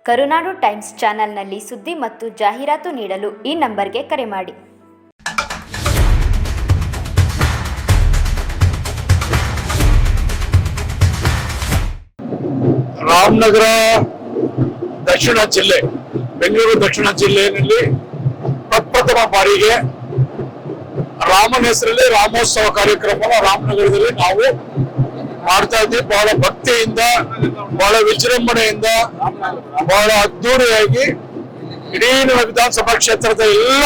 ಕರುನಾಡು times ಚಾನೆಲ್ನಲ್ಲಿ ಸುದ್ದಿ ಮತ್ತು ಜಾಹೀರಾತು ನೀಡಲು ಈ ನಂಬರ್ಗೆ ಕರೆ ಮಾಡಿ. ರಾಮನಗರ ದಕ್ಷಿಣ ಜಿಲ್ಲೆ, ಬೆಂಗಳೂರು ದಕ್ಷಿಣ ಜಿಲ್ಲೆಯಲ್ಲಿ ಪ್ರಪ್ರಥಮ ಬಾರಿಗೆ ರಾಮನ ಹೆಸರಲ್ಲಿ ರಾಮೋತ್ಸವ ಕಾರ್ಯಕ್ರಮ ರಾಮನಗರದಲ್ಲಿ ನಾವು ಮಾಡ್ತಾ ಇದ್ದೀವಿ. ಬಹಳ ಭಕ್ತಿಯಿಂದ, ಬಹಳ ವಿಜೃಂಭಣೆಯಿಂದ, ಬಹಳ ಅದ್ದೂರಿಯಾಗಿ ಇಡೀ ವಿಧಾನಸಭಾ ಕ್ಷೇತ್ರದ ಎಲ್ಲ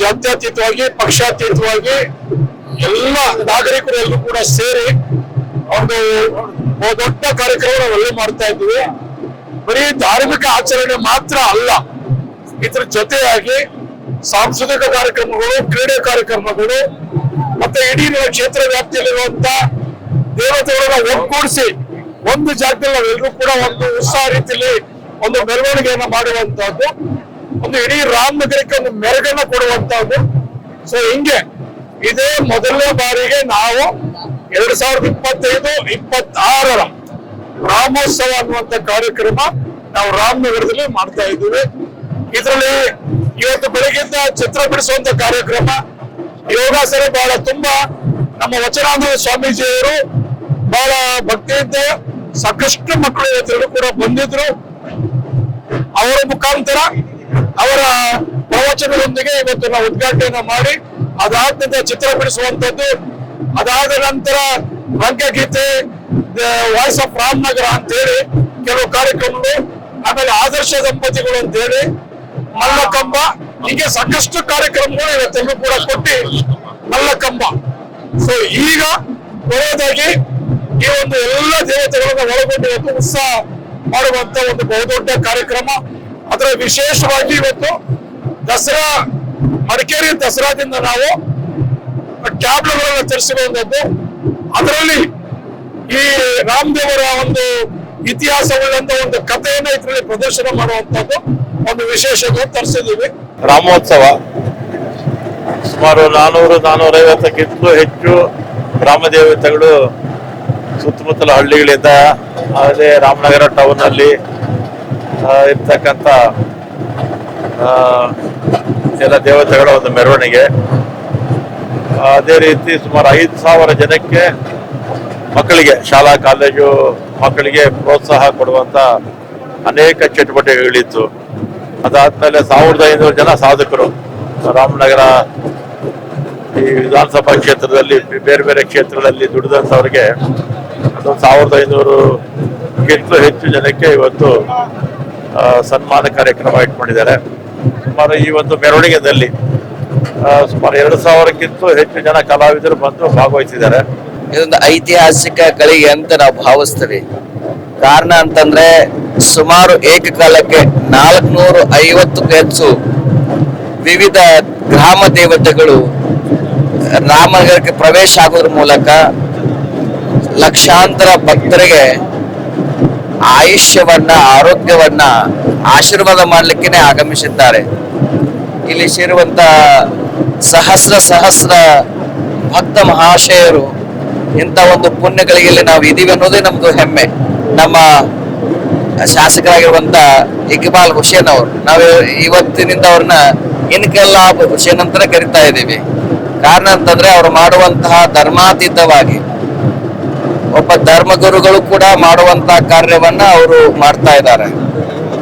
ಜಾತ್ಯತೀತವಾಗಿ, ಪಕ್ಷಾತೀತವಾಗಿ ಎಲ್ಲ ನಾಗರಿಕರು ಎಲ್ಲರೂ ಕೂಡ ಸೇರಿ ಒಂದು ದೊಡ್ಡ ಕಾರ್ಯಕ್ರಮ ನಾವೆಲ್ಲ ಮಾಡ್ತಾ ಇದ್ದೀವಿ. ಬರೀ ಧಾರ್ಮಿಕ ಆಚರಣೆ ಮಾತ್ರ ಅಲ್ಲ, ಇದ್ರ ಜೊತೆಯಾಗಿ ಸಾಂಸ್ಕೃತಿಕ ಕಾರ್ಯಕ್ರಮಗಳು, ಕ್ರೀಡೆ ಕಾರ್ಯಕ್ರಮಗಳು, ಮತ್ತೆ ಇಡೀ ಕ್ಷೇತ್ರ ವ್ಯಾಪ್ತಿಯಲ್ಲಿರುವಂತ ದೇವತೆಗಳನ್ನ ಒಗ್ಗೂಡಿಸಿ ಒಂದು ಜಾಗದಲ್ಲಿ ನಾವೆಲ್ಲರೂ ಕೂಡ ಒಂದು ಉತ್ಸಾಹ ರೀತಿಯಲ್ಲಿ ಒಂದು ಮೆರವಣಿಗೆಯನ್ನ ಮಾಡುವಂತಹದ್ದು, ಒಂದು ಇಡೀ ರಾಮನಗರಕ್ಕೆ ಒಂದು ಮೆರಗನ್ನ ಕೊಡುವಂತಹದ್ದು. ಸೊ ಹಿಂಗೆ ಇದೇ ಮೊದಲನೇ ಬಾರಿಗೆ ನಾವು 2025-26 ರಾಮೋತ್ಸವ ಅನ್ನುವಂತ ಕಾರ್ಯಕ್ರಮ ನಾವು ರಾಮನಗರದಲ್ಲಿ ಮಾಡ್ತಾ ಇದ್ದೀವಿ. ಇದರಲ್ಲಿ ಇವತ್ತು ಬೆಳಗ್ಗೆಯಿಂದ ಚಿತ್ರ ಬಿಡಿಸುವಂತ ಕಾರ್ಯಕ್ರಮ, ಯೋಗಾಸನ ಬಹಳ ತುಂಬಾ ನಮ್ಮ ವಚನಾನಂದ ಸ್ವಾಮೀಜಿಯವರು ಬಹಳ ಭಕ್ತಿಯಿಂದ ಸಾಕಷ್ಟು ಮಕ್ಕಳು ಇವತ್ತು ಕೂಡ ಬಂದಿದ್ರು. ಅವರ ಮುಖಾಂತರ ಅವರ ಪ್ರವಚನದೊಂದಿಗೆ ಇವತ್ತು ನಾವು ಉದ್ಘಾಟನೆಯನ್ನ ಮಾಡಿ ಅದಾದ ನಂತರ ಚಿತ್ರ ಬಿಡಿಸುವಂತದ್ದು, ಅದಾದ ನಂತರ ರಂಗಗೀತೆ, ವಾಯ್ಸ್ ಆಫ್ ರಾಮನಗರ ಅಂತ ಹೇಳಿ ಕೆಲವು ಕಾರ್ಯಕ್ರಮಗಳು, ಆಮೇಲೆ ಆದರ್ಶ ದಂಪತಿಗಳು ಅಂತ ಹೇಳಿ ಮಲ್ಲಕಂಬ, ಹೀಗೆ ಸಾಕಷ್ಟು ಕಾರ್ಯಕ್ರಮಗಳು ಇವತ್ತೆಲ್ಲೂ ಕೂಡ ಕೊಟ್ಟಿ ಮಲ್ಲಕಂಬ. ಸೊ ಈಗ ಕೊನೆಯದಾಗಿ ಈ ಒಂದು ಎಲ್ಲ ದೇವತೆಗಳನ್ನ ಒಳಗೊಂಡು ಇವತ್ತು ಉತ್ಸವ ಮಾಡುವಂತ ಒಂದು ಬಹುದೊಡ್ಡ ಕಾರ್ಯಕ್ರಮ. ಅದರ ವಿಶೇಷವಾಗಿ ಇವತ್ತು ದಸರಾ, ಮಡಿಕೇರಿ ದಸರಾದಿಂದ ನಾವು ಟ್ಯಾಬ್ಲೆಟ್ಗಳನ್ನ ತರಿಸಿರುವಂತದ್ದು, ಅದರಲ್ಲಿ ಈ ರಾಮದೇವರ ಒಂದು ಇತಿಹಾಸವುಳ್ಳಂತ ಒಂದು ಕಥೆಯನ್ನ ಇದರಲ್ಲಿ ಪ್ರದರ್ಶನ ಮಾಡುವಂತದ್ದು ಒಂದು ವಿಶೇಷತೆ ತರಿಸಿದ್ದೀವಿ. ರಾಮೋತ್ಸವ ಸುಮಾರು 400-450ಕ್ಕಿಂತಲೂ ಹೆಚ್ಚು ಗ್ರಾಮ ದೇವತೆಗಳು ಸುತ್ತಮುತ್ತಲ ಹಳ್ಳಿಗಳಿಂದ, ಅದೇ ರಾಮನಗರ ಟೌನ್ ಅಲ್ಲಿ ಇರ್ತಕ್ಕಂಥ ಎಲ್ಲ ದೇವತೆಗಳ ಒಂದು ಮೆರವಣಿಗೆ. ಅದೇ ರೀತಿ ಸುಮಾರು 5,000 ಜನಕ್ಕೆ ಮಕ್ಕಳಿಗೆ, ಶಾಲಾ ಕಾಲೇಜು ಮಕ್ಕಳಿಗೆ ಪ್ರೋತ್ಸಾಹ ಕೊಡುವಂತ ಅನೇಕ ಚಟುವಟಿಕೆಗಳಿತ್ತು. ಅದಾದ್ಮೇಲೆ 1,500 ಜನ ಸಾಧಕರು ರಾಮನಗರ ಈ ವಿಧಾನಸಭಾ ಕ್ಷೇತ್ರದಲ್ಲಿ ಬೇರೆ ಬೇರೆ ಕ್ಷೇತ್ರಗಳಲ್ಲಿ ದುಡಿದಂಥವ್ರಿಗೆ ಅದೊಂದು 1,500ಕ್ಕಿಂತಲೂ ಹೆಚ್ಚು ಜನಕ್ಕೆ ಇವತ್ತು ಸನ್ಮಾನ ಕಾರ್ಯಕ್ರಮ ಇಟ್ಕೊಂಡಿದ್ದಾರೆ. ಸುಮಾರು ಈ ಒಂದು ಮೆರವಣಿಗೆಯಲ್ಲಿ ಸುಮಾರು 2,000ಕ್ಕಿಂತಲೂ ಹೆಚ್ಚು ಜನ ಕಲಾವಿದರು ಬಂದು ಭಾಗವಹಿಸಿದ್ದಾರೆ. ಇದೊಂದು ಐತಿಹಾಸಿಕ ಗಳಿಗೆ ಅಂತ ನಾವು ಭಾವಿಸ್ತೀವಿ. ಕಾರಣ ಅಂತಂದ್ರೆ ಸುಮಾರು ಏಕಕಾಲಕ್ಕೆ 450ಕ್ಕೂ ಹೆಚ್ಚು ವಿವಿಧ ಗ್ರಾಮ ದೇವತೆಗಳು ರಾಮನಗರಕ್ಕೆ ಪ್ರವೇಶ ಆಗೋದ್ರ ಮೂಲಕ ಲಕ್ಷಾಂತರ ಭಕ್ತರಿಗೆ ಆಯುಷ್ಯವನ್ನ, ಆರೋಗ್ಯವನ್ನ ಆಶೀರ್ವಾದ ಮಾಡಲಿಕ್ಕೆ ಆಗಮಿಸಿದ್ದಾರೆ. ಇಲ್ಲಿ ಸೇರುವಂತ ಸಹಸ್ರ ಭಕ್ತ ಮಹಾಶಯರು ಇಂಥ ಒಂದು ಪುಣ್ಯಗಳಿಗೆ ನಾವು ಇದೀವಿ ಅನ್ನೋದೇ ನಮ್ದು ಹೆಮ್ಮೆ. ನಮ್ಮ ಶಾಸಕರಾಗಿರುವಂತ ಇಕ್ಬಾಲ್ ಹುಸೇನ್ ಅವರು, ನಾವು ಇವತ್ತಿನಿಂದ ಅವ್ರನ್ನ ಇನ್ಕೆಲ್ಲಾಬ್ ಹುಸೇನ್ ಅಂತ ಕರಿತಾ ಇದ್ದೀವಿ. ಕಾರಣ ಅಂತಂದ್ರೆ ಅವ್ರು ಮಾಡುವಂತಹ ಧರ್ಮಾತೀತವಾಗಿ ಒಬ್ಬ ಧರ್ಮಗುರುಗಳು ಕೂಡ ಮಾಡುವಂತಹ ಕಾರ್ಯವನ್ನ ಅವರು ಮಾಡ್ತಾ ಇದ್ದಾರೆ.